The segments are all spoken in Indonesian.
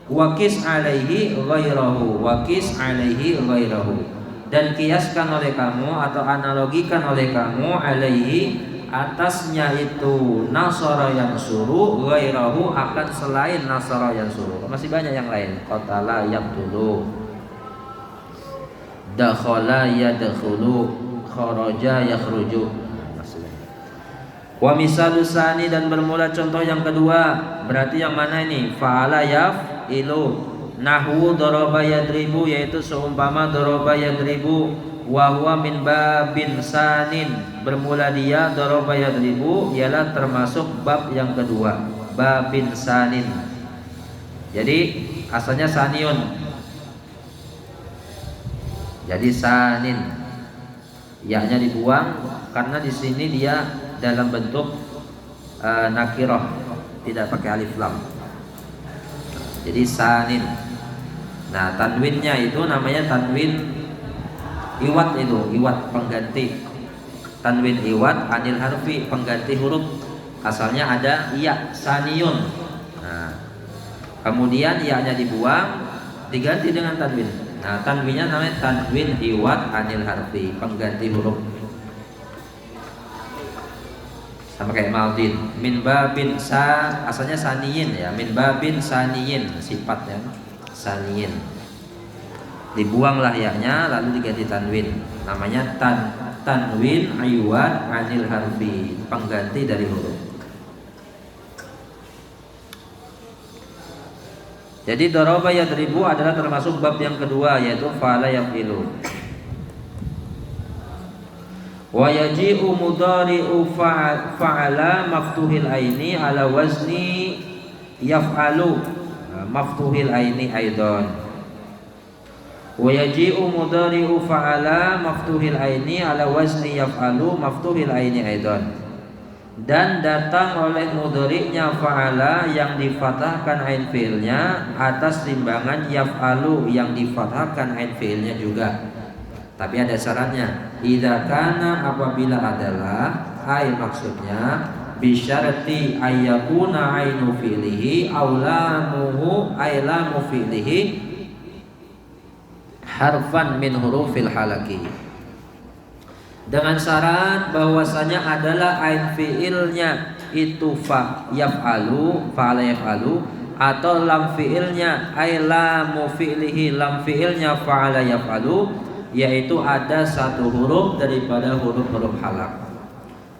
Wakis alaihi ghairahu, wakis alaihi ghairahu, dan kiaskan oleh kamu atau analogikan oleh kamu alaihi atasnya itu nasara yang suruh, ghairahu akan selain nasara yang suruh. Masih banyak yang lain. Qatala yaqtulu, dakhala yadkhulu, kharaja yakhruju. Wa misalu sani, dan bermula contoh yang kedua. Berarti yang mana ini? Fa'ala yaf'ilu. Nahwu daraba yadribu, yaitu seumpama daraba yadribu. Wa huwa min babin sanin, bermula dia daraba yadribu ialah termasuk bab yang kedua, babin sanin. Jadi asalnya saniun. Jadi sanin. Ya-nya dibuang karena di sini dia dalam bentuk nakirah, tidak pakai alif lam. Jadi sanin. Nah, tanwinnya itu namanya tanwin iwat, itu iwat pengganti. Tanwin iwat anil harfi, pengganti huruf. Asalnya ada ya, saniyun. Nah, kemudian ya-nya dibuang, diganti dengan tanwin. Nah, tanwinnya namanya tanwin iwat anil harfi, pengganti huruf. Sama kayak maldin, min babin sa, asalnya saniyin ya, min babin saniyin, sifatnya saniyin. Dibuanglah ya-nya lalu diganti tanwin, namanya tanwin iwat anil harfi, pengganti dari huruf. Jadi daraba yadribu adalah termasuk bab yang kedua, yaitu fa'ala yaf'ilu. Wa yaji'u mudhari'u fa'ala maftuhil aini ala wazni yaf'alu maftuhil aini aidan. Wa yaji'u mudhari'u fa'ala maftuhil aini ala wazni yaf'alu maftuhil aini aidan. Dan datang oleh mudhari'nya fa'ala yang difathahkan ain fi'ilnya atas timbangan yaf'alu yang difathahkan ain fi'ilnya juga. Tapi ada syaratnya. Idza kana, apabila adalah, ai maksudnya bisyarti ayyakuna ainu fi'lihi aw lamuhu ay lamu fi'lihi harfan min hurufil halaki. Dengan syarat bahwasanya adalah ain fi'ilnya itu fa yaf'alu, fa'ala yaf'alu, atau lam fi'ilnya ay lamu fi'lihi, lam fi'ilnya fa'ala yaf'alu, yaitu ada satu huruf daripada huruf-huruf halak.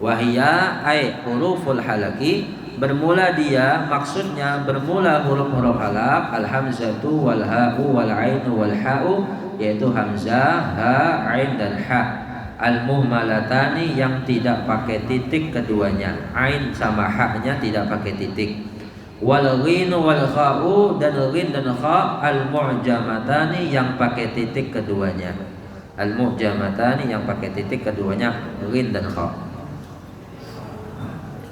Wahia ay huruful halaki, bermula dia, maksudnya bermula huruf-huruf halak, al-hamzatu wal ha'u wal ainu wal ha'u, yaitu hamzah, ha, ain dan ha. Al-muhmalatani, yang tidak pakai titik keduanya, ain sama ha-nya tidak pakai titik. Wal ghinu wal kha'u, dan ghin dan kha, al-mu'jamatani, yang pakai titik keduanya. Al-mu'jamatani, yang pakai titik keduanya, ghin dan kha.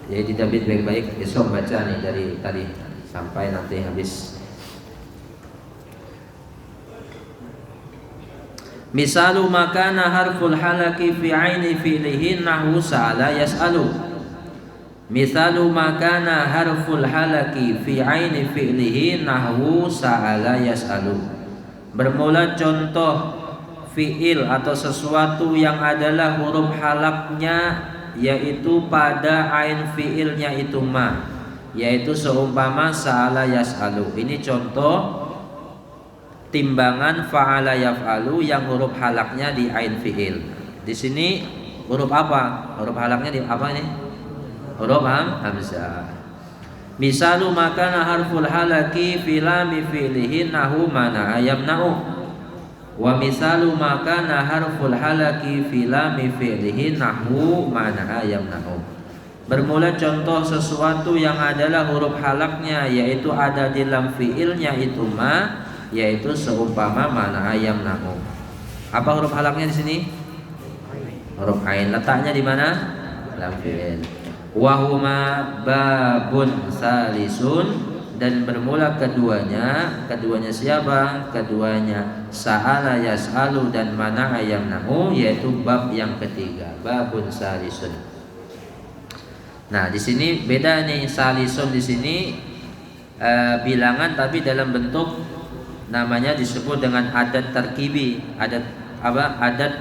Jadi ditabit baik-baik, besok baca nih dari tadi sampai nanti habis. Misalu makana harful halaki fi aini fi'lihi nahwu sa'ala yas'alu. Misalu makana harful halaki fi aini fi'lihi nahwu sa'ala yas'alu. Bermula contoh fi'il atau sesuatu yang adalah huruf halaknya, yaitu pada ain fi'ilnya itu ma, yaitu seumpama sa'ala yas'alu. Ini contoh timbangan fa'ala yaf'alu yang huruf halaknya di ain fi'il. Di sini huruf apa? Huruf halaknya di apa ini? Huruf hamzah. Misalu makana harful halaki fi lam fi'lihi nahu mana yamna'u. Wa misalu makana harful halaki fi lam fi'lihi nahu mana yamna'u. Bermula contoh sesuatu yang adalah huruf halaknya, yaitu ada di lam fi'ilnya itu ma, yaitu seumpama mana ayam namu. Apa huruf halaknya di sini? Huruf ain. Letaknya di mana? Lam fi'il. Wa huma babun salisun, dan bermula keduanya. Keduanya siapa? Keduanya sa'ala yas'alu dan mana ayam namu, yaitu bab yang ketiga, babun salisun. Nah, di sini beda nih, salisun di sini bilangan tapi dalam bentuk namanya disebut dengan adat tarkibi, adat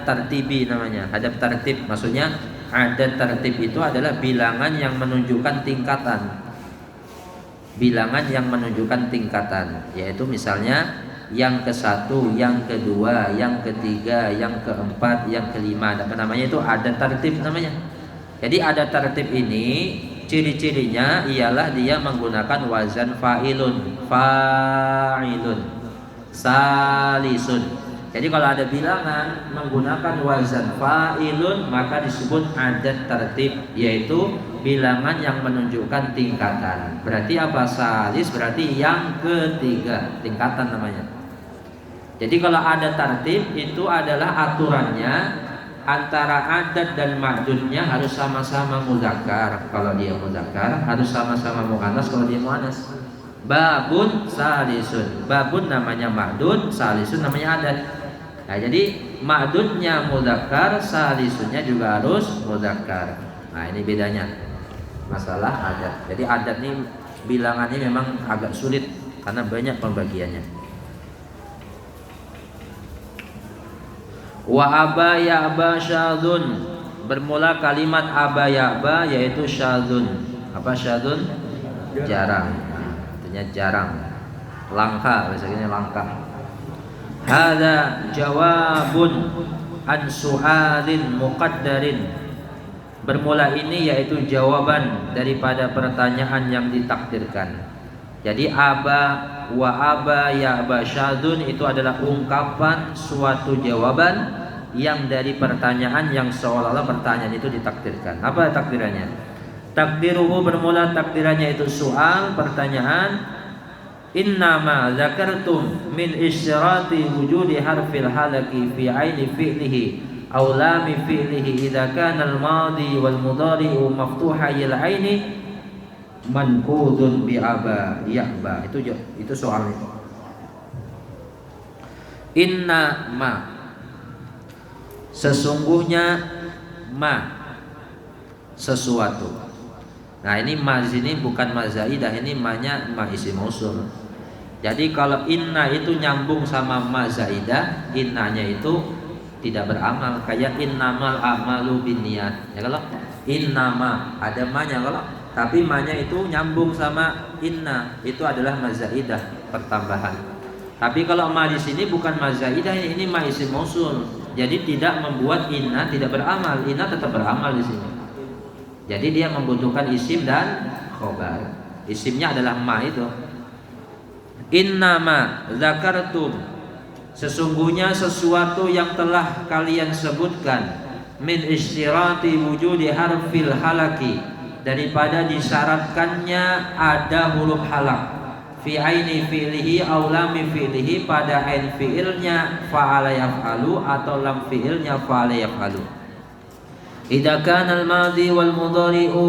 tartibi namanya, adat tertib. Maksudnya adat tertib itu adalah bilangan yang menunjukkan tingkatan. Bilangan yang menunjukkan tingkatan, yaitu misalnya yang ke-1, yang kedua, yang ketiga, yang keempat, yang kelima. Apa namanya itu? Adat tertib namanya. Jadi adat tertib ini ciri-cirinya ialah dia menggunakan wazan fa'ilun, salisun. Jadi kalau ada bilangan menggunakan wazan fa'ilun maka disebut adat tertib, yaitu bilangan yang menunjukkan tingkatan. Berarti apa? Salis berarti yang ketiga, tingkatan namanya. Jadi kalau adat tertib itu adalah aturannya antara adat dan ma'dudnya harus sama-sama muzakkar. Kalau dia muzakkar harus sama-sama muannas kalau dia muannas. Babun salisun. Babun namanya ma'dud, salisun namanya adat. Nah, jadi ma'dudnya muzakkar, salisunnya juga harus muzakkar. Nah, ini bedanya masalah adat. Jadi adat ini bilangannya memang agak sulit karena banyak pembagiannya. Wa aba ya'ba syadzun. Bermula kalimat aba ya'ba yaitu syadzun. Apa syadzun? Jarang. Artinya jarang. Langka, biasanya langka. Hadza jawabun an su'alin muqaddarin. Bermula ini yaitu jawaban daripada pertanyaan yang ditakdirkan. Jadi aba wa aba ya'ba syadzun itu adalah ungkapan suatu jawaban yang dari pertanyaan yang seolah-olah pertanyaan itu ditakdirkan. Apa takdirannya? Takdiruhu bermula takdirannya itu soal, pertanyaan. Innama zakartum min isyarati wujudi harfil halaki fi aini fi'lihi aw lami fi'lihi idza kana al-madi wal mudhari'u maftuhayil aini manqudun bi aba ya'ba. Itu soalnya. Inna ma, sesungguhnya ma, sesuatu. Nah, ini ma di sini bukan ma zaidah, ini ma-nya ma isim mausul. Jadi kalau inna itu nyambung sama ma zaidah, innanya itu tidak beramal. Kayak innamal a'malu binniyat. Ya kalau innama ada ma-nya, kalau tapi ma-nya itu nyambung sama inna, itu adalah ma zaidah, pertambahan. Tapi kalau ma di sini bukan ma zaidah, ini ma isim mausul. Jadi tidak membuat inna tidak beramal. Inna tetap beramal di sini. Jadi dia membutuhkan isim dan khobar. Isimnya adalah ma itu. Innama zakartum, sesungguhnya sesuatu yang telah kalian sebutkan, min istirati wujudi harfil halaki, daripada disyaratkannya ada huruf halak, fi aini fi'lihi aw lam fi'lihi, pada ain fi'ilnya fa'ala yaf'alu atau lam fi'ilnya fa'ala yaf'alu. Idza kana al-madi wal mudhari'u,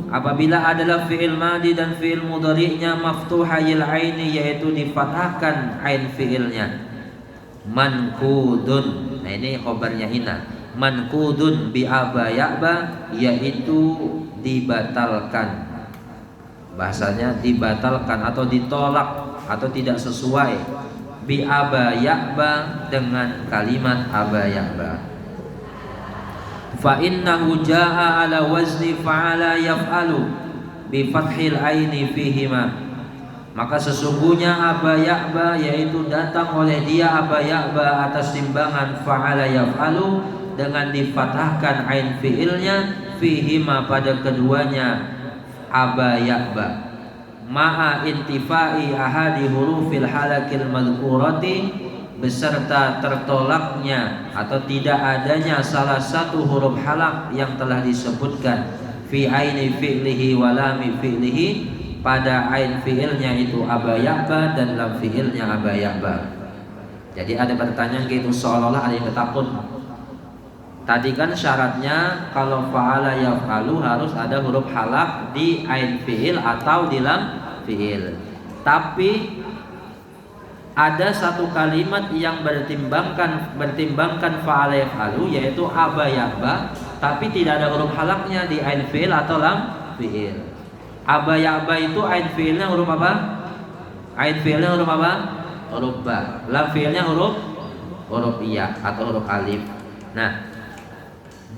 apabila adalah fi'il madi dan fi'il mudhari'nya maftuhayil aini, yaitu difathahkan ain fi'ilnya. Manqudun, nah ini khabarnya inna. Manqudun bi aba ya'ba, yaitu dibatalkan. Bahasanya dibatalkan atau ditolak atau tidak sesuai. Bi aba ya'ba, dengan kalimat aba ya'ba. Fa innahu jaa ala wazni fa'ala yaf'alu bi fathil aini fihima, maka sesungguhnya aba ya'ba yaitu datang oleh dia aba ya'ba atas timbangan fa'ala yaf'alu, dengan difathahkan ain fi'ilnya fihima, pada keduanya aba ya'ba, ma'a intifai ahadi hurufil halakil madhkurati, beserta tertolaknya atau tidak adanya salah satu huruf halak yang telah disebutkan fi aini fi'lihi wa lami fi'lihi, pada ain fi'ilnya itu aba ya'ba dan lam fi'ilnya aba ya'ba. Jadi ada pertanyaan gitu seolah-olah ada yang ketakut. Tadi kan syaratnya kalau fa'ala yaf'alu harus ada huruf halak di ain fi'il atau di lam fi'il. Tapi ada satu kalimat yang bertimbangkan fa'ala yaf'alu, yaitu aba ya'ba, tapi tidak ada huruf halaknya di ain fi'il atau lam fi'il. Aba ya'ba itu ain fi'ilnya huruf apa? Ain fi'ilnya huruf apa? Huruf ba. Lam fi'ilnya huruf iya atau huruf alif. Nah,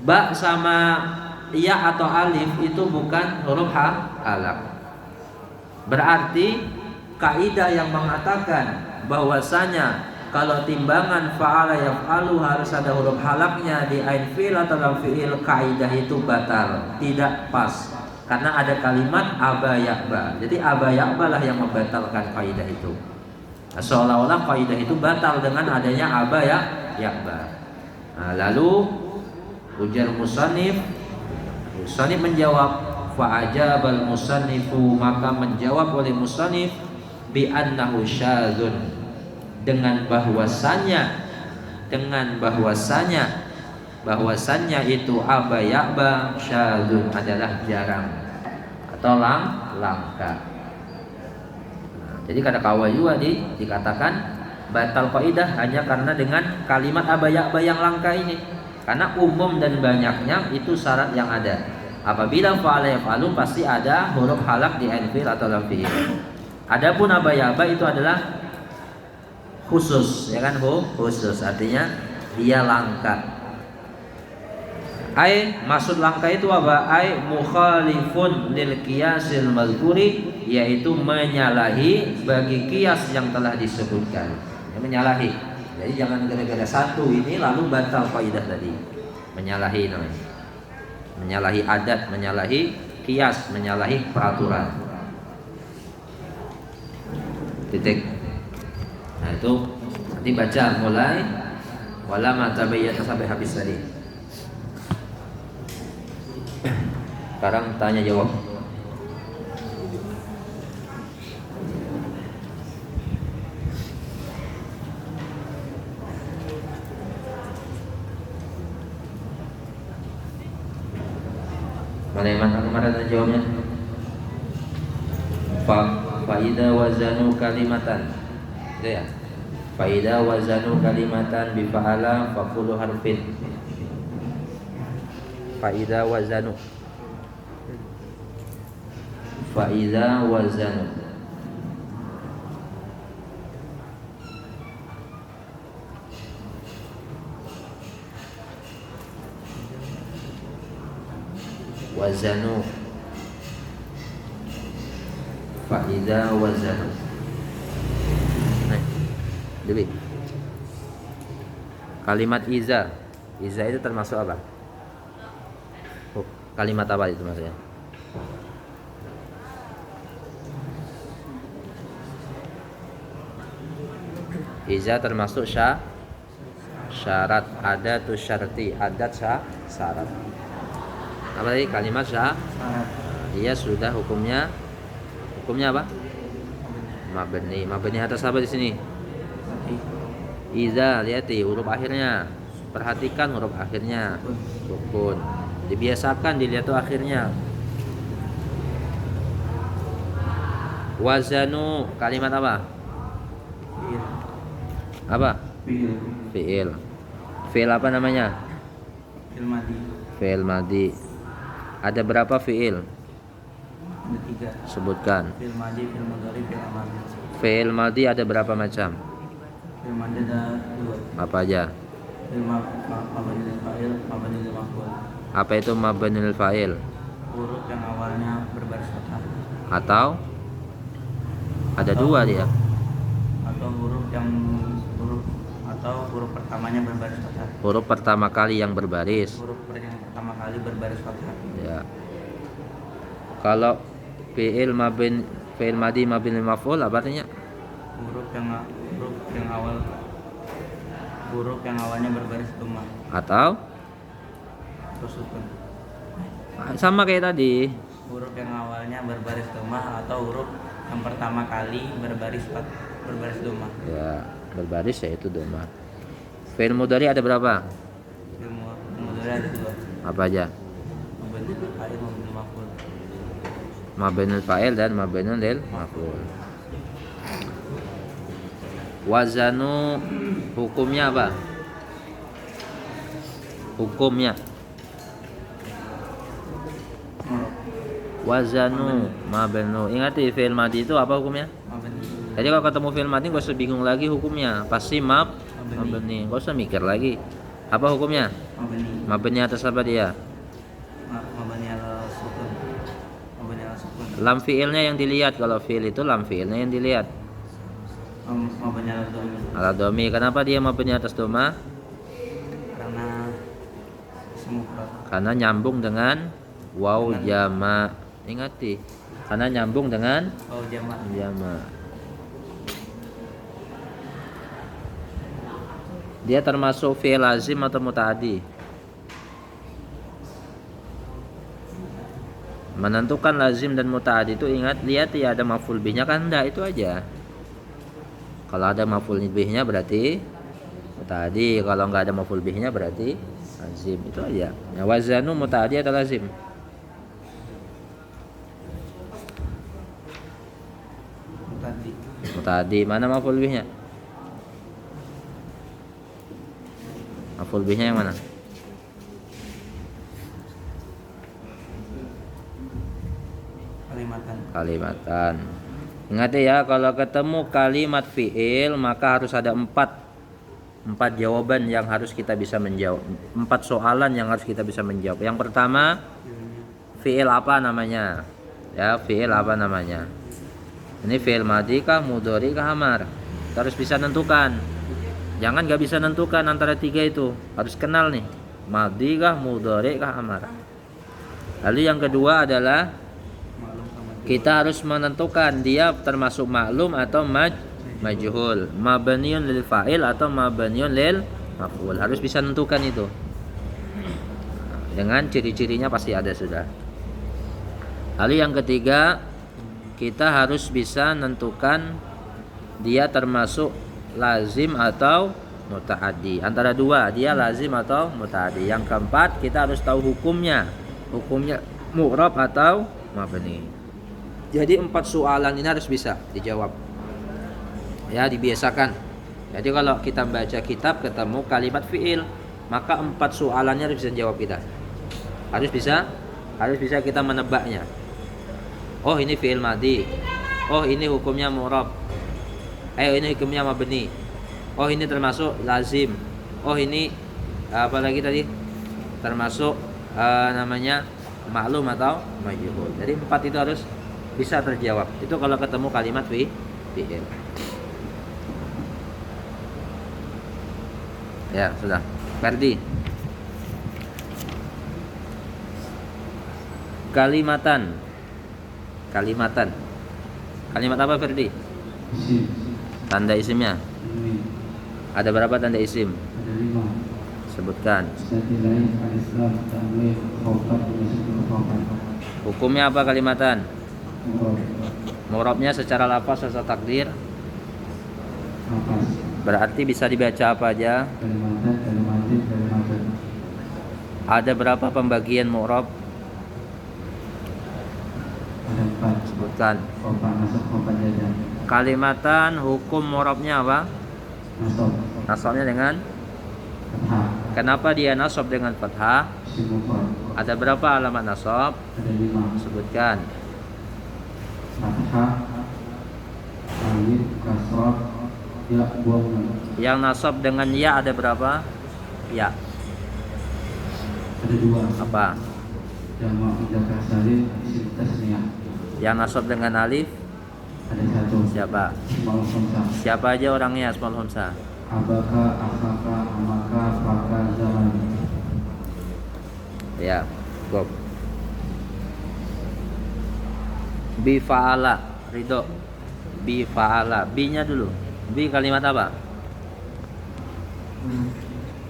ba sama iya atau alif itu bukan huruf halak. Berarti kaidah yang mengatakan bahwasanya kalau timbangan fa'ala yaf'alu harus ada huruf halaknya di ain fi'il atau lam fi'il, kaidah itu batal, tidak pas. Karena ada kalimat aba ya'ba. Jadi aba ya'ba lah yang membatalkan kaidah itu. Nah, seolah-olah kaidah itu batal dengan adanya aba ya'ba. Nah, lalu ujar musannif menjawab, fa'ajabal musannifu, maka menjawab oleh musannif bi annahu syadzun, dengan bahwasanya itu aba ya'ba syadzun adalah jarang atau langka. Nah, jadi kata kawa juga dikatakan batal kaidah hanya karena dengan kalimat aba ya'ba yang langka ini. Karena umum dan banyaknya itu syarat yang ada. Apabila fa'ala yaf'alu pasti ada huruf halak di ain fi'il atau lam fi'il. Adapun aba ya'ba itu adalah khusus, ya kan, khusus artinya dia langka. Maksud langka itu apa? Mukhalifun lil qiyasil mazkuri, yaitu menyalahi bagi kias yang telah disebutkan. Ya, menyalahi. Jadi jangan gara-gara satu ini lalu batal kaidah tadi. Menyalahi namanya. Menyalahi adat, menyalahi kias, menyalahi peraturan. Titik. Nah, itu nanti baca mulai wala ma tabayyana sampai habis tadi. Sekarang tanya jawab. Mana yang kemarin tanya jawabnya? Faida wazanu kalimatan. Itu ya. Faida wazanu kalimatan bi fa'ala fa kullu harfin. Faida wazanu. Faida wazanu. Wazanu. Faida wazanu. Nah, jadi kalimat iza itu termasuk apa? Kalimat apa itu maksudnya? Iza termasuk syarat, adat syarti, adat syarat. Apa tadi? Kalimat syarat. Dia sudah hukumnya apa? Mabni atas apa di sini? Iza, lihat huruf akhirnya. Perhatikan huruf akhirnya. Sukun. Dibiasakan dilihat tuh akhirnya. Wazanu, kalimat apa? Apa? Fi'il. Fi'il apa namanya? Fi'il madi. Ada berapa fi'il? Ada 3. Sebutkan. Fi'il madi, fi'il mudhari, fi'il amar. Fi'il madi ada berapa macam? Fi'il madi ada 2. Apa aja? Fi'il mabni fa'il, mabni maf'ul. Apa itu mabnil fa'il? Huruf yang awalnya berbaris fathah. Atau ada 2 dia. Atau huruf pertamanya berbaris fathah. Huruf pertama kali yang berbaris. Huruf yang pertama kali berbaris fathah. Ya. Kalau fi'il madi mabni maf'ul apa artinya? Huruf yang awalnya berbaris dhammah. Atau Sukun. sama kayak tadi. Huruf yang awalnya berbaris dhammah atau huruf yang pertama kali berbaris dhammah. Ya, berbaris yaitu dhammah. Fi'il mudhari ada berapa? Fi'il mudhari ada 2. Apa aja? Mabnil fa'il, mabnil maf'ul. Mabnil fa'il dan mabnil lil maf'ul. Wazanu hukumnya apa? Hukumnya wazanu mabnu. Ingat fi'il madi itu apa hukumnya? Mabni Jadi kalau ketemu fi'il madhi gak usah bingung lagi hukumnya, pasti mabni. Gak usah mikir lagi. Apa hukumnya? Mabni. Mabni atas apa dia? Mabni ala sukun. Mabni ala sukun. Lam fi'ilnya yang dilihat. Kalau fi'il itu lam fi'ilnya yang dilihat. Mabni ala domi. Ala domi. Kenapa dia mabni atas doma? Karena semufrad. Karena nyambung dengan waw jama. Ingati. Karena nyambung dengan Oh jamak. jama. Dia termasuk fi'il lazim atau muta'addi? Menentukan lazim dan muta'addi itu ingat, lihat ya ada maf'ul bihnya kan, enggak, itu aja. Kalau ada maf'ul bihnya berarti muta'addi, kalau enggak ada maf'ul bihnya berarti lazim, itu aja. Ya, wazanu muta'addi atau lazim? Tadi. Muta'addi. Mana maf'ul bihnya? Maf'ul bihnya yang mana? Kalimatan. Ingat ya, kalau ketemu kalimat fi'il maka harus ada empat jawaban yang harus kita bisa menjawab. 4 soalan yang harus kita bisa menjawab. Yang pertama, fi'il apa namanya? Ya, fi'il apa namanya? Ini fi'il madhi kah, mudhari kah, amar? Kita harus bisa nentukan. Jangan gak bisa nentukan antara 3 itu. Harus kenal nih, madhi kah, mudhari kah, amar. Lalu yang kedua adalah kita harus menentukan dia termasuk maklum atau majhul, mabniun lil fa'il atau mabniun lil maf'ul. Harus bisa nentukan itu. Dengan ciri-cirinya pasti ada sudah. Lalu yang ketiga, kita harus bisa menentukan dia termasuk lazim atau muta'addi. Antara dua, dia lazim atau muta'addi. Yang keempat, kita harus tahu hukumnya. Hukumnya mu'rab atau mabni. Jadi 4 soalan ini harus bisa dijawab. Ya, dibiasakan. Jadi kalau kita baca kitab ketemu kalimat fi'il, maka 4 soalannya harus bisa jawab kita. Harus bisa kita menebaknya. Oh, ini fi'il madhi. Oh, ini hukumnya mu'rab. Ini hukumnya mabni. Oh, ini termasuk lazim. Oh, ini apa lagi tadi? Termasuk namanya maklum atau majhul. Jadi 4 itu harus bisa terjawab. Itu kalau ketemu kalimat fi'il. Ya, sudah. Ferdi. Kalimatan. Kalimat apa, Ferdi? Isim. Tanda isimnya. Ini. Ada berapa tanda isim? Ada 5. Sebutkan. Istilah al-Islam, tanwin, khobar, masuk khobar. Hukumnya apa kalimatan? Murad. Murabnya secara lafaz atau takdir? Nafas. Berarti bisa dibaca apa aja? Kalimatan, kalimatan. Ada berapa pembagian mu'rab? Ada 4. Sebutkan. Khobar, masuk khobar jajan. Kalimatan hukum mu'rabnya apa? Nasab. Nasabnya dengan? Fathah. Kenapa dia nasab dengan fathah? Isim mufrad. Ada berapa alamat nasab? Ada 5. Sebutkan. Fathah, alif, kasrah, ya, buang nun. Yang nasab dengan ya ada berapa? Ya. Ada 2. Apa? Jamak muzakkar salim, isim tasniyah. Yang nasab dengan alif? Ada 1. Siapa? Ismaul khamsah. Siapa aja orangnya asmaul khamsah? Abaka, akhaka, amaka, faka, zaman. Ya, Bob. Bi fa'ala, Ridho. Bi fa'ala, bi-nya dulu. Bi kalimat apa?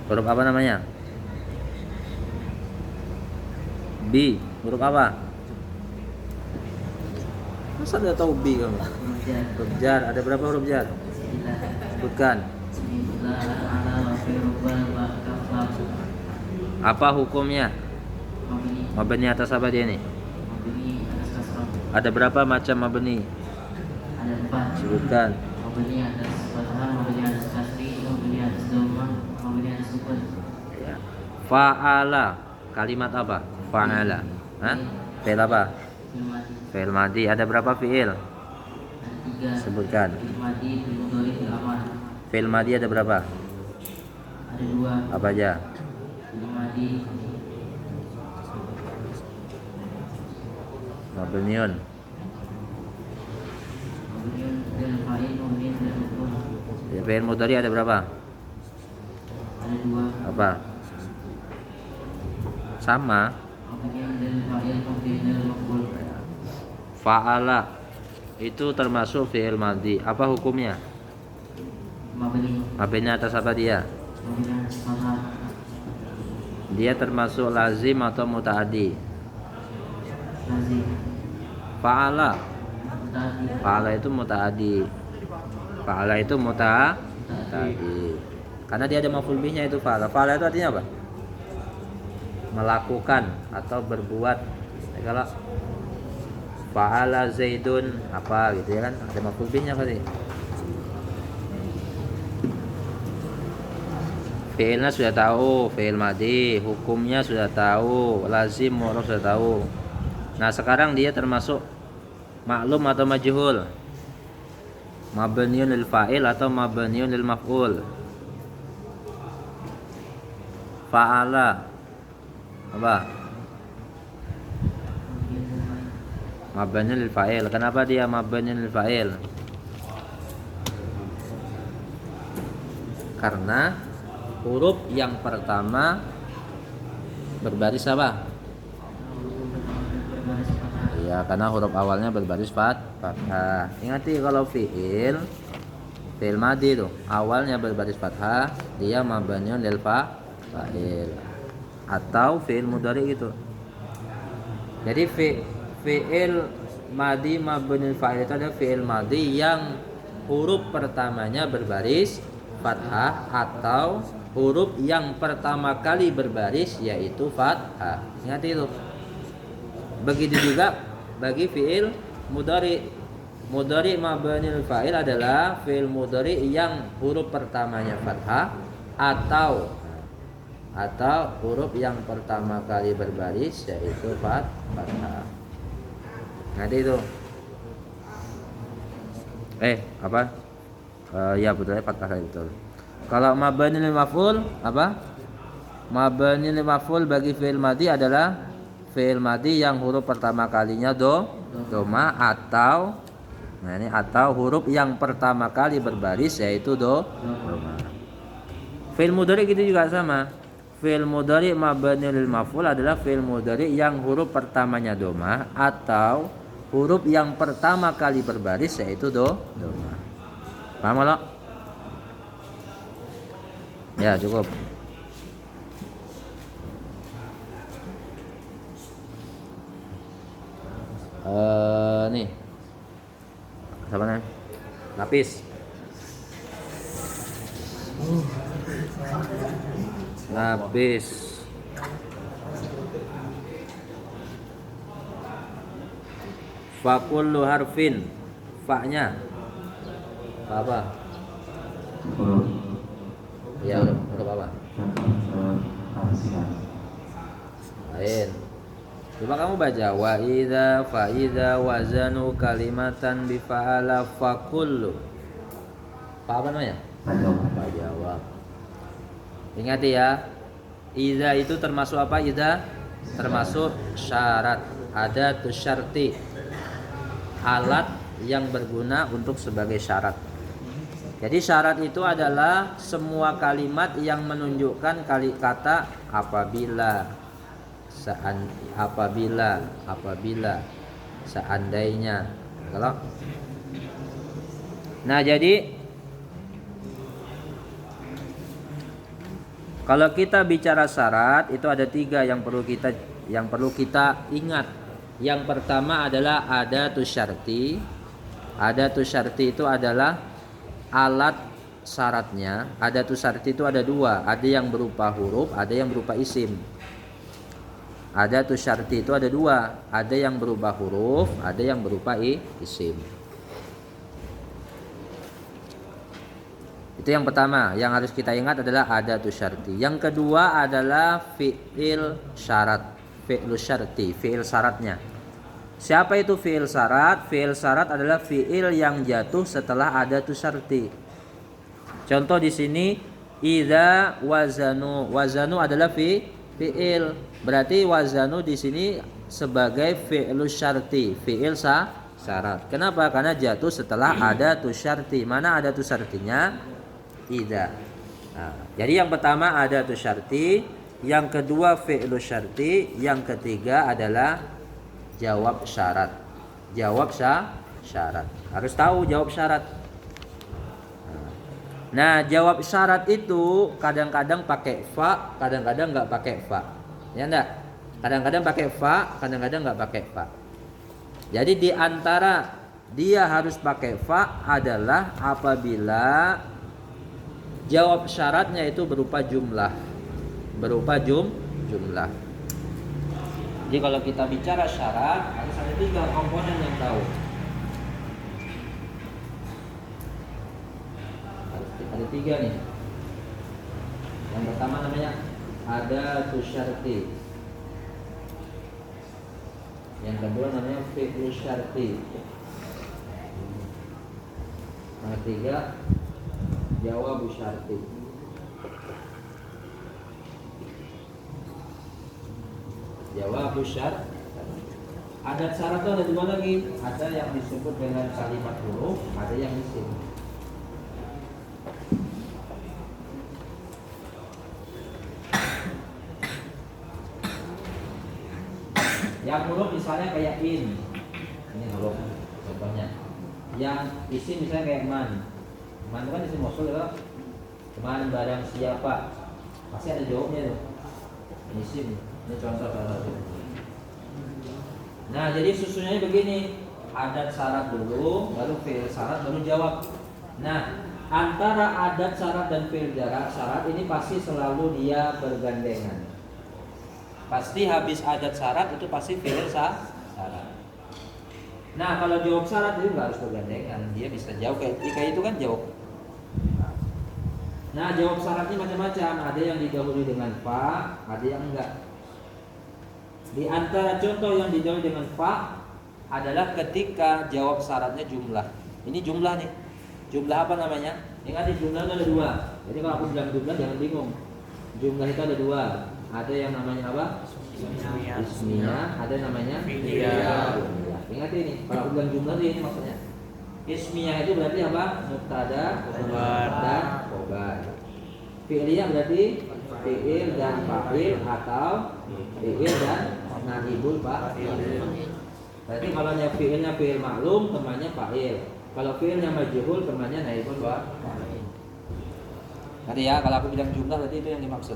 Huruf apa namanya? Bi, huruf apa? Masa udah tahu bi kamu? Huruf jar, ada berapa huruf jar? Sebutkan. Apa hukumnya? Mabni atas apa dia nih? Ada berapa macam mabni? Ada 4. Sebutkan. Mabni atas fathah, mabni atas kasri, mabni atas dhammah, mabni atas sukun. Ya. Fa'ala, kalimat apa? Fa'ala. Hah? Fi'il apa? Fi'il madhi. Fi'il madhi. Ada berapa fi'il? Ada 3. tiga. Sebutkan. Fi'il madi, fi'il mudhari, fi'il amar. Fi'il madi ada berapa? Ada dua. Apa aja? Fi'il madi, Mabniun. kemudian del fa'il, kemudian del maf'ul. Fi'il mudhari ada berapa? Ada dua. Apa? Sama. Kemudian del fa'il, kemudian del maf'ul. Fa'ala itu termasuk fi'il madi. Apa hukumnya? Mabni, Mabni atas apa dia? kemudian fathah. Dia termasuk lazim atau mutaaddi? Lazim, Fa'ala. mutaaddi. Fa'ala itu mutaaddi. Fa'ala itu mutaaddi. Karena dia ada maf'ul bihnya itu fa'ala. Fa'ala itu artinya apa? Melakukan atau berbuat. Jadi kalau fa'ala Zaidun apa gitu ya kan? Ada maf'ul bihnya pasti. Fi'ilnya sudah tahu, fi'il madi, hukumnya sudah tahu, lazim mu'rab sudah tahu. Nah, sekarang dia termasuk maklum atau majhul? Mabniun lil fa'il atau mabniun lil maf'ul? Fa'ala apa? Mabniun lil fa'il. Kenapa dia mabniun lil fa'il? Karena huruf yang pertama berbaris apa? Berbaris fathah. Iya, karena huruf awalnya berbaris fathah. Ingati kalau fi'il madi tuh awalnya berbaris fathah, dia mabniun lil fa'il atau fi'il mudhari gitu. Jadi fi'il madi mabniun lil fa'il itu ada fi'il madi yang huruf pertamanya berbaris fathah atau huruf yang pertama kali berbaris yaitu fathah. Ingat itu. Begitu juga bagi fi'il mudhari. Mudhari mabniul fa'il adalah fi'il mudhari yang huruf pertamanya fathah atau huruf yang pertama kali berbaris yaitu fathah. Ingat itu. Apa? Ya betul, fathah betul. Kalau mabni lil maf'ul apa? Mabni lil maf'ul bagi fi'il madi adalah fi'il madi yang huruf pertama kalinya doma atau huruf yang pertama kali berbaris yaitu doma. Fi'il mudhari gitu juga sama. Fi'il mudhari mabni lil maf'ul adalah fi'il mudhari yang huruf pertamanya doma atau huruf yang pertama kali berbaris yaitu doma. Paham lo? Ya cukup. Nih siapa nih? Lapis. Lapis. Fakullu harfin. Fa-nya apa? huruf Ya huruf apa? Lain. Coba kamu baca wa idza fa idza wazanu kalimatan bi fa'ala fakullu. Apa namanya? Pak jawab. Ingat ya. Idza itu termasuk apa? Idza termasuk syarat. Ada tu syarti. Alat yang berguna untuk sebagai syarat. Jadi syarat itu adalah semua kalimat yang menunjukkan kata apabila, seandainya. Nah, jadi kalau kita bicara syarat itu ada 3 yang perlu kita ingat. Yang pertama adalah adatu syarti. Adatu syarti itu adalah alat syaratnya. Adatu syarti itu ada 2, ada yang berupa huruf, ada yang berupa isim. Adatu syarti itu ada 2, ada yang berupa huruf, ada yang berupa isim. Itu yang pertama, yang harus kita ingat adalah adatu syarti. Yang kedua adalah fi'il syarat, fi'il syarti, fi'il syaratnya. Siapa itu fi'il syarat? Fi'il syarat adalah fi'il yang jatuh setelah adatu syarti. Contoh di sini idza wazanu. Wazanu adalah fi'il. Berarti wazanu di sini sebagai fi'ilus syarti, fi'il syarat. Kenapa? Karena jatuh setelah adatu syarti. Mana adatu syartinya? Idza. Nah, jadi yang pertama adatu syarti, yang kedua fi'ilus syarti, yang ketiga adalah jawab syarat. Jawab syarat. Harus tahu jawab syarat. Nah, jawab syarat itu kadang-kadang pakai fa, kadang-kadang nggak pakai fa. Ya enggak? Kadang-kadang pakai fa, kadang-kadang nggak pakai fa. Jadi di antara dia harus pakai fa adalah apabila jawab syaratnya itu berupa jumlah. Berupa jumlah. Jadi kalau kita bicara syarat, harus ada 3 komponen yang tahu. Ada 3 nih. Yang pertama namanya adatu syarti. Yang kedua namanya fi'lu syarti. Yang ketiga jawab syarti. Jawab syarat. Adat syarat itu ada 2 lagi. Ada yang disebut dengan kalimat huruf, ada yang isim. Yang huruf misalnya kayak in. Ini huruf contohnya. Yang isim misalnya kayak man. Man itu kan isim mausul ya. Man barang siapa. Pasti ada jawabnya tuh. Ini isim. Ini contoh salah satu. Nah, jadi susunannya begini. Adat syarat dulu, baru fi'il syarat, baru jawab. Nah, antara adat syarat dan fi'il syarat ini pasti selalu dia bergandengan. Pasti habis adat syarat itu pasti fi'il syarat. Nah, kalau jawab syarat itu nggak harus bergandengan, dia bisa jawab kayak itu kan jawab. Nah, jawab syaratnya macam-macam. Ada yang didahului dengan fa, ada yang enggak. Di antara contoh yang didahului dengan fa adalah ketika jawab syaratnya jumlah. Ini jumlah nih. Jumlah apa namanya? Ingat di jumlah itu ada 2. Jadi kalau aku bilang jumlah jangan bingung. Jumlah itu ada 2. Ada yang namanya apa? Ismiyah. Ada namanya fi'liyah. Ingat ini. Kalau aku bilang jumlah itu ini maksudnya. Ismiyah itu berarti apa? Mubtada, dan khobar. Fi'liyah berarti fi'il dan fa'il atau fi'il dan naibul fa'il. Berarti kalau fi'ilnya fi'il maklum, temannya fa'il. Kalau fi'ilnya majhul, temannya naibul fa'il. Tadi ya, kalau aku bilang jumlah berarti itu yang dimaksud.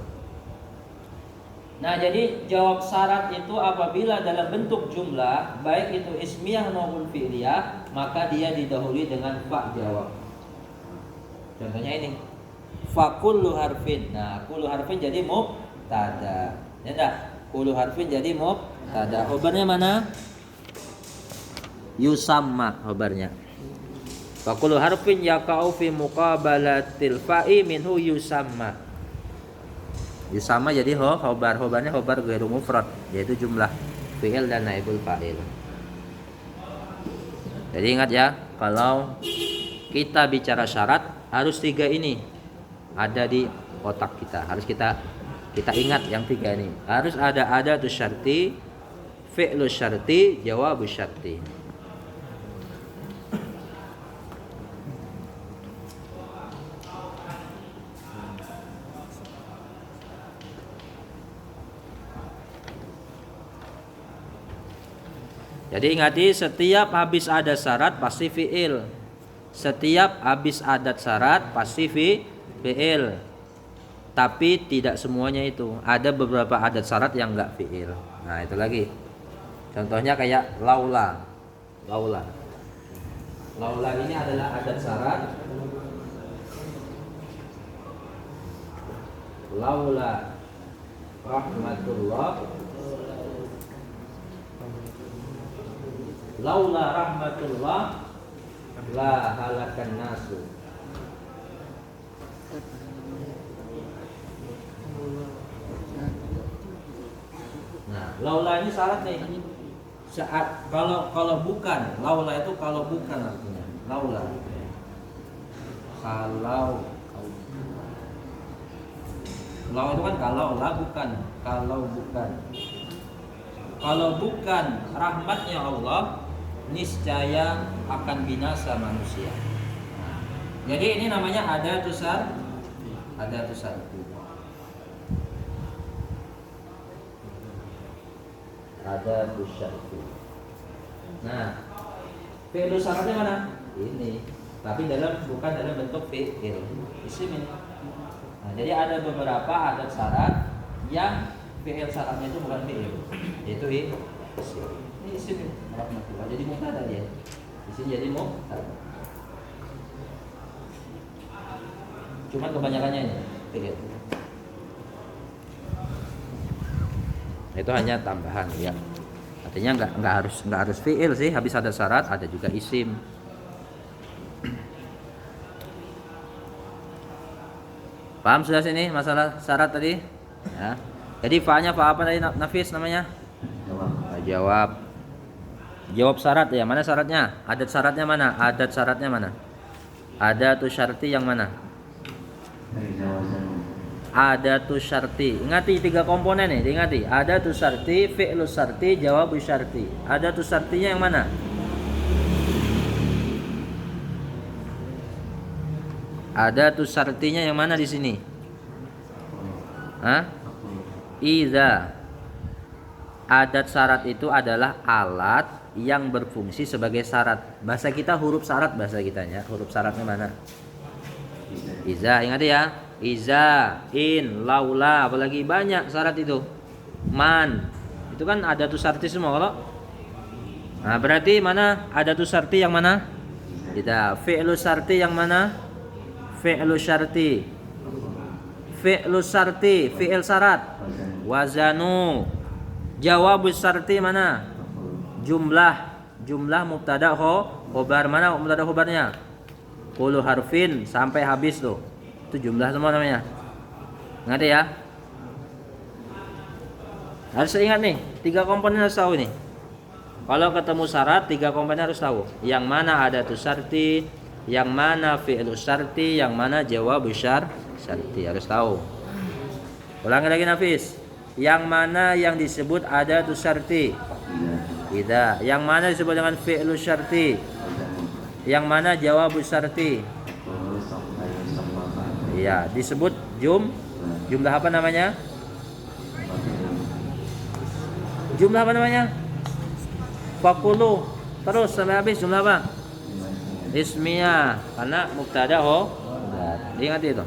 Nah, jadi jawab syarat itu apabila dalam bentuk jumlah, baik itu ismiyah maupun fi'liyah, maka dia didahului dengan fa jawab. Contohnya ini. Fa kullu harfin. Nah, kullu harfin jadi mubtada. Ya enggak? Kullu harfin jadi mubtada. Khobarnya mana? Yusamma khobarnya. Fa kullu harfin yaqa'u fi muqabalatil fa'i minhu yusamma. Yusamma jadi khobar. Khobarnya khobar ghairu mufrad, yaitu jumlah fi'il dan naibul fa'il. Jadi ingat ya, kalau kita bicara syarat harus 3 ini ada di otak kita. Harus kita ingat yang 3 ini. Harus ada adatu syarti, fi'lu syarti, jawabu syarti. Jadi ingati setiap habis ada syarat pasti fi'il. Setiap habis adat syarat pasti fi'il. Tapi tidak semuanya itu. Ada beberapa adat syarat yang enggak fi'il. Nah, itu lagi. Contohnya kayak laula. Laula. Laula ini adalah adat syarat. Laula rahmatullah. Laula rahmatullah la halakan nasu. Nah, laula ini syarat nih. Saat kalau bukan, laula itu kalau bukan artinya. Laula. Kalau itu kan kalau, la bukan. Kalau bukan rahmatnya Allah, niscaya akan binasa manusia. Jadi ini namanya ada tusar. Ada syarti. Nah, fi'il syaratnya mana? Ini. Tapi bukan dalam bentuk fi'il. Isim ini. Nah, jadi ada beberapa adat syarat yang fi'il syaratnya itu bukan fi'il. Yaitu isim. Ini isim ini. Rahmatullah. Jadi mubtada dia. Isim jadi mubtada. Cuma kebanyakannya ini fi'il. Itu hanya tambahan ya. Artinya nggak harus fi'il sih, habis ada syarat ada juga isim. Paham sudah sini masalah syarat tadi? Ya. Jadi fa-nya fa apa tadi Nafis namanya? Jawab. Jawab syarat ya. Mana syaratnya? Adat syaratnya mana? Adatu syarti yang mana? Adatu syarti. Ingati 3 komponen nih, diingati. Adatu syarti, fi'lu syarti, jawabu syarti. Adatu syartinya yang mana? Adatu syartinya yang mana di sini? Hah? Idza. Adat syarat itu adalah alat yang berfungsi sebagai syarat. Bahasa kita huruf syarat bahasa kitanya. Huruf syaratnya mana? Iza, ingat ya. Iza, in, laula, apalagi banyak syarat itu. Man, itu kan ada tuh syarti semua kalau. Nah, berarti mana ada tuh syarti yang mana? Kita fi'lu syarti yang mana? Fi'lu syarti. Fi'lu syarti, fi'il syarat. Wazanu. Jawabus syarti mana? Jumlah mubtada khobar. Mana mubtada khobarnya? Kullu harfin sampai habis tuh. Itu jumlah semua namanya. Ingat ya? Harus ingat nih, 3 komponen harus tahu nih. Kalau ketemu syarat, 3 komponen harus tahu. Yang mana ada tu syarti, yang mana fi'lu syarti, yang mana jawabu syarti, harus tahu. Ulangi lagi Nafis. Yang mana yang disebut ada tu syarti? Tidak. Yang mana disebut dengan fi'lu syarti? Yang mana jawabu syarti? Iya, disebut jumlah apa namanya? Jumlah apa namanya? Fakulu. Terus sampai habis jumlah apa? Ismiyah. Karena mubtada ingat itu.